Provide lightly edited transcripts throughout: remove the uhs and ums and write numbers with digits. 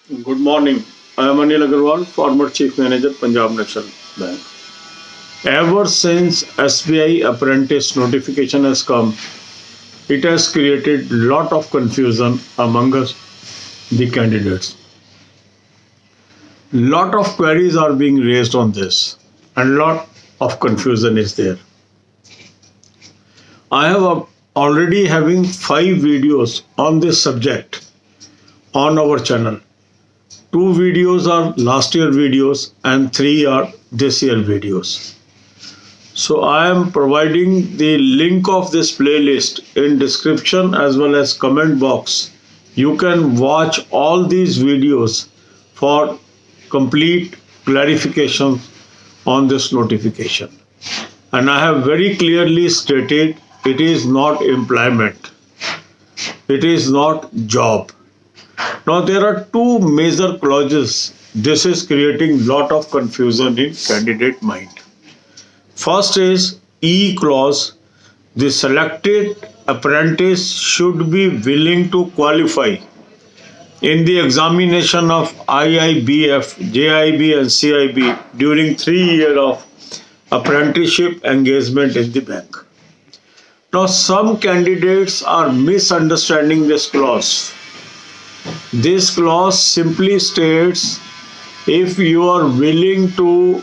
Good morning. I am Anil Agarwal, former Chief Manager, Punjab National Bank. Ever since SBI apprentice notification has come, it has created lot of confusion among us, the candidates. Lot of queries are being raised on this, and lot of confusion is there. I have already having 5 videos on this subject on our channel. 2 videos are last year videos and 3 are this year videos. So I am providing the link of this playlist in description as well as comment box. You can watch all these videos for complete clarification on this notification. And I have very clearly stated it is not employment. It is not job. Now there are 2 major clauses. This is creating lot of confusion in candidate mind. First is E clause. The selected apprentice should be willing to qualify in the examination of IIBF, JIB and CIB during 3 years of apprenticeship engagement in the bank. Now some candidates are misunderstanding this clause. This clause simply states if you are willing to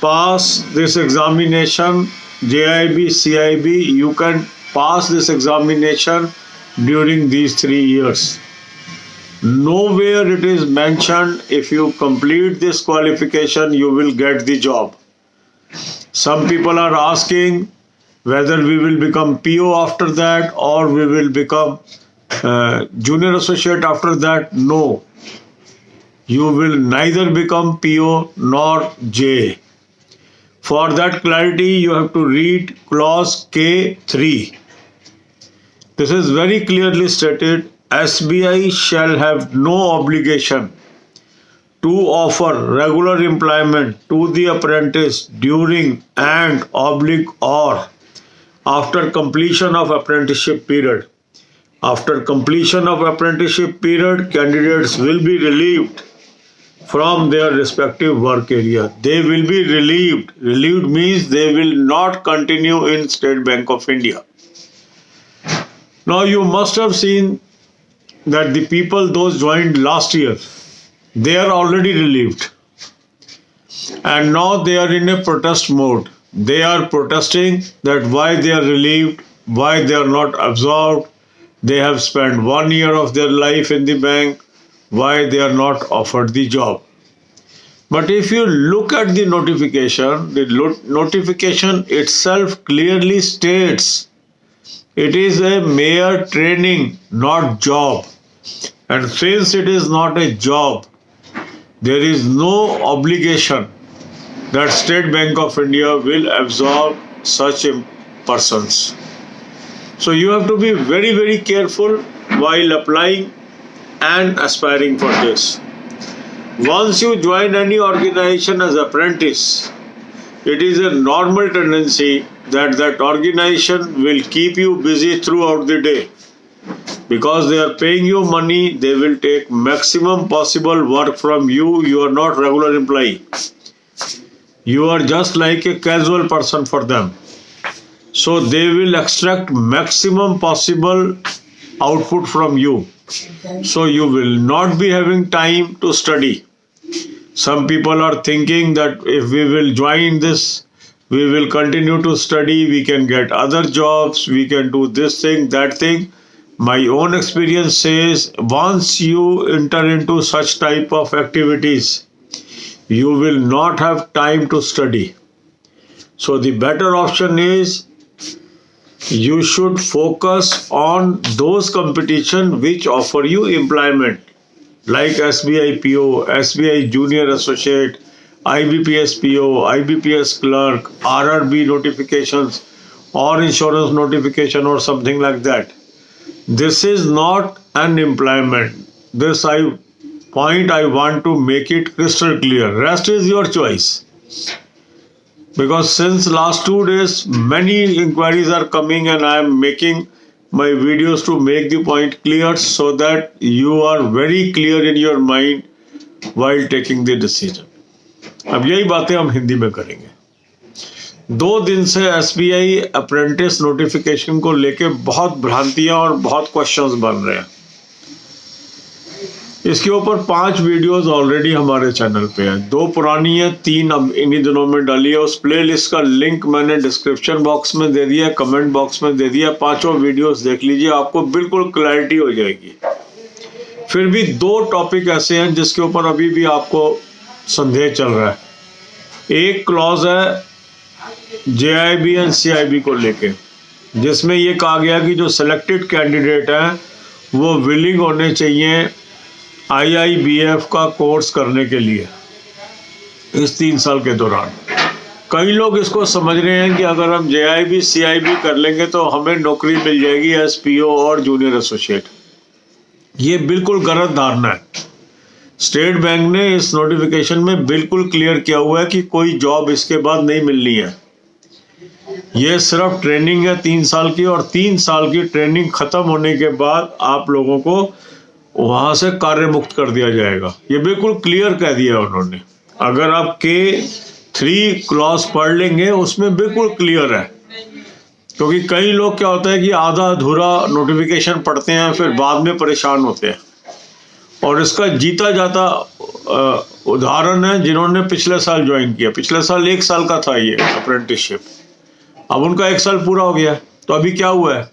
pass this examination, JIB, CIB, you can pass this examination during these 3 years. Nowhere it is mentioned if you complete this qualification, you will get the job. Some people are asking whether we will become PO after that or we will become junior associate after that. No, you will neither become PO nor J. For that clarity, you have to read clause K3. This is very clearly stated. SBI shall have no obligation to offer regular employment to the apprentice during and or after completion of apprenticeship period. After completion of apprenticeship period, candidates will be relieved from their respective work area. They will be relieved. Relieved means they will not continue in State Bank of India. Now you must have seen that the people those joined last year, they are already relieved. And now they are in a protest mode. They are protesting that why they are relieved, why they are not absorbed. They have spent 1 year of their life in the bank. Why they are not offered the job? But if you look at the notification itself clearly states it is a mere training, not job. And since it is not a job, there is no obligation that State Bank of India will absorb such persons. So you have to be very, very careful while applying and aspiring for this. Once you join any organization as apprentice, it is a normal tendency that that organization will keep you busy throughout the day. Because they are paying you money, they will take maximum possible work from you. You are not regular employee. You are just like a casual person for them. So they will extract maximum possible output from you. So you will not be having time to study. Some people are thinking that if we will join this, we will continue to study, we can get other jobs, we can do this thing, that thing. My own experience says once you enter into such type of activities, you will not have time to study. So the better option is you should focus on those competition which offer you employment, like SBI PO, SBI Junior Associate, IBPS PO, IBPS Clerk, RRB notifications or insurance notification or something like that. This is not an employment. This point I want to make it crystal clear. Rest is your choice. Because since last 2 days, many inquiries are coming and I am making my videos to make the point clear so that you are very clear in your mind while taking the decision. अब यही बातें हम हिंदी में करेंगे। 2 दिन से SBI apprentice notification को लेके बहुत भ्रांतियां और बहुत क्वेश्चंस बन रहे हैं। इसके ऊपर 5 वीडियोस ऑलरेडी हमारे चैनल पे है, 2 पुरानी है, 3 अब इन्हीं दिनों में डाली है। उस प्लेलिस्ट का लिंक मैंने डिस्क्रिप्शन बॉक्स में दे दिया, कमेंट बॉक्स में दे दिया। 5 वीडियोस देख लीजिए, आपको बिल्कुल क्लैरिटी हो जाएगी। फिर भी 2 टॉपिक ऐसे हैं जिसके ऊपर अभी भी आपको संदेह चल रहा है। एक क्लॉज है JIB एंड CIB को लेके, जिसमें ये कहा गया कि जो सिलेक्टेड कैंडिडेट हैं वो विलिंग होने चाहिए IIBF का कोर्स करने के लिए इस 3 साल के दौरान। कई लोग इसको समझ रहे हैं कि अगर हम JIB CIB कर लेंगे तो हमें नौकरी मिल जाएगी एज PO और जूनियर एसोसिएट। ये बिल्कुल गलत धारणा है। स्टेट बैंक ने इस नोटिफिकेशन में बिल्कुल क्लियर किया हुआ है कि कोई जॉब इसके बाद नहीं मिलनी है। ये सिर्फ ट्रेनिंग है 3 साल की, और 3 साल की ट्रेनिंग खत्म होने के बाद आप लोगों को वहां से कार्य मुक्त कर दिया जाएगा। ये बिल्कुल क्लियर कह दिया उन्होंने। अगर आप K3 क्लॉज पढ़ लेंगे उसमें बिल्कुल क्लियर है, क्योंकि कई लोग क्या होता है कि आधा अधूरा नोटिफिकेशन पढ़ते हैं फिर बाद में परेशान होते हैं। और इसका जीता जाता उदाहरण है जिन्होंने पिछले साल ज्वाइन किया। पिछले साल 1 साल का था ये अप्रेंटिसशिप, अब उनका 1 साल पूरा हो गया। तो अभी क्या हुआ है?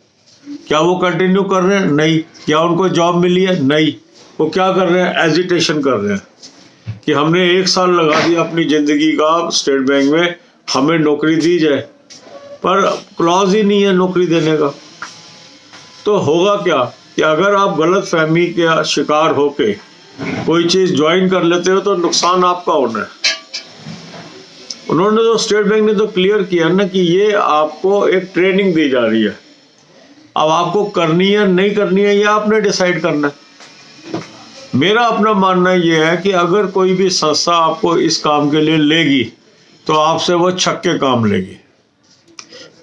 क्या वो कंटिन्यू कर रहे हैं? नहीं। क्या उनको जॉब मिली है? नहीं। वो क्या कर रहे हैं? एजिटेशन कर रहे हैं कि हमने 1 साल लगा दिया अपनी ज़िंदगी का स्टेट बैंक में, हमें नौकरी दी जाए, पर क्लॉज ही नहीं है नौकरी देने का। तो होगा क्या कि अगर आप गलत फहमी के शिकार होके कोई चीज़ ज्वाइन कर लेते हो तो नुकसान आपका होना है। उन्होंने तो स्टेट बैंक ने तो क्लियर किया ना कि ये आपको एक ट्रेनिंग दी जा रही है। अब आपको करनी है नहीं करनी है ये आपने डिसाइड करना है। मेरा अपना मानना ये है कि अगर कोई भी संस्था आपको इस काम के लिए लेगी तो आपसे वो छक्के काम लेगी।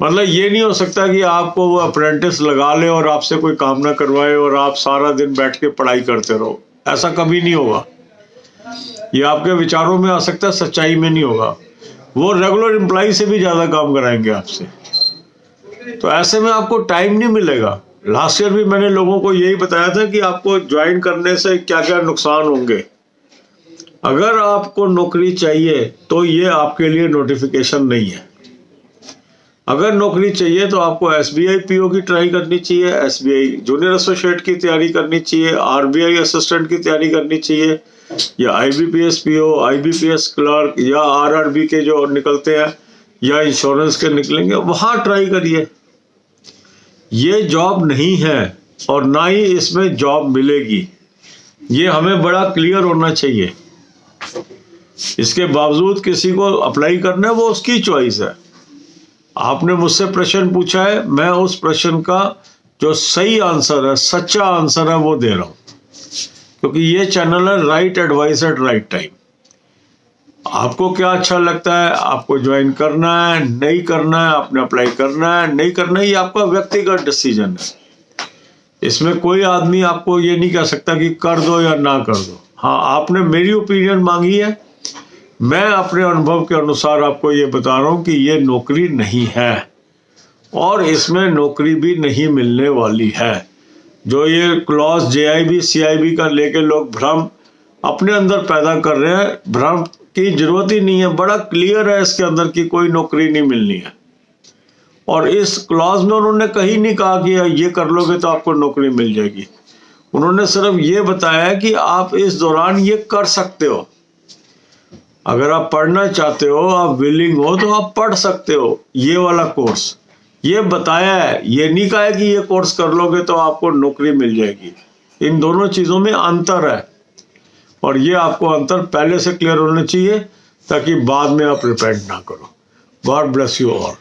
मतलब ये नहीं हो सकता कि आपको वो अप्रेंटिस लगा ले और आपसे कोई काम ना करवाए और आप सारा दिन बैठ के पढ़ाई करते रहो। ऐसा कभी नहीं होगा। ये आपके विचारों में आ सकता है, सच्चाई में नहीं होगा। वो रेगुलर एम्प्लॉय से भी ज़्यादा काम कराएंगे आपसे। तो ऐसे में आपको टाइम नहीं मिलेगा। लास्ट ईयर भी मैंने लोगों को यही बताया था कि आपको ज्वाइन करने से क्या क्या नुकसान होंगे। अगर आपको नौकरी चाहिए तो ये आपके लिए नोटिफिकेशन नहीं है। अगर नौकरी चाहिए तो आपको SBI PO की ट्राई करनी चाहिए, SBI जूनियर एसोसिएट की तैयारी करनी चाहिए, RBI असिस्टेंट की तैयारी करनी चाहिए, या IBPS PO, IBPS क्लर्क या RRB के जो निकलते हैं या इंश्योरेंस के निकलेंगे, वहाँ ट्राई करिए। ये जॉब नहीं है और ना ही इसमें जॉब मिलेगी। ये हमें बड़ा क्लियर होना चाहिए। इसके बावजूद किसी को अप्लाई करना है, वो उसकी चॉइस है। आपने मुझसे प्रश्न पूछा है, मैं उस प्रश्न का जो सही आंसर है, सच्चा आंसर है, वो दे रहा हूं, क्योंकि ये चैनल है right advice eight right time. आपको क्या अच्छा लगता है, आपको ज्वाइन करना है नहीं करना है, आपने अप्लाई करना है नहीं करना है, ये आपका व्यक्तिगत डिसीजन है। इसमें कोई आदमी आपको ये नहीं कह सकता कि कर दो या ना कर दो। हाँ, आपने मेरी ओपिनियन मांगी है, मैं अपने अनुभव के अनुसार आपको ये बता रहा हूँ कि ये नौकरी नहीं है और इसमें नौकरी भी नहीं मिलने वाली है। जो ये क्लॉज JIB CIB का लेके लोग भ्रम अपने अंदर पैदा कर रहे हैं, भ्रम की जरूरत ही नहीं है। बड़ा क्लियर है इसके अंदर कि कोई नौकरी नहीं मिलनी है। और इस क्लॉज में उन्होंने कहीं नहीं कहा कि ये कर लोगे तो आपको नौकरी मिल जाएगी। उन्होंने सिर्फ ये बताया है कि आप इस दौरान ये कर सकते हो। अगर आप पढ़ना चाहते हो, आप विलिंग हो, तो आप पढ़ सकते हो ये वाला कोर्स। ये बताया है, ये नहीं कहा है कि ये कोर्स कर लोगे तो आपको नौकरी मिल जाएगी। इन दोनों चीज़ों में अंतर है और ये आपको अंतर पहले से क्लियर होना चाहिए ताकि बाद में आप रिपेंट ना करो। God bless you all.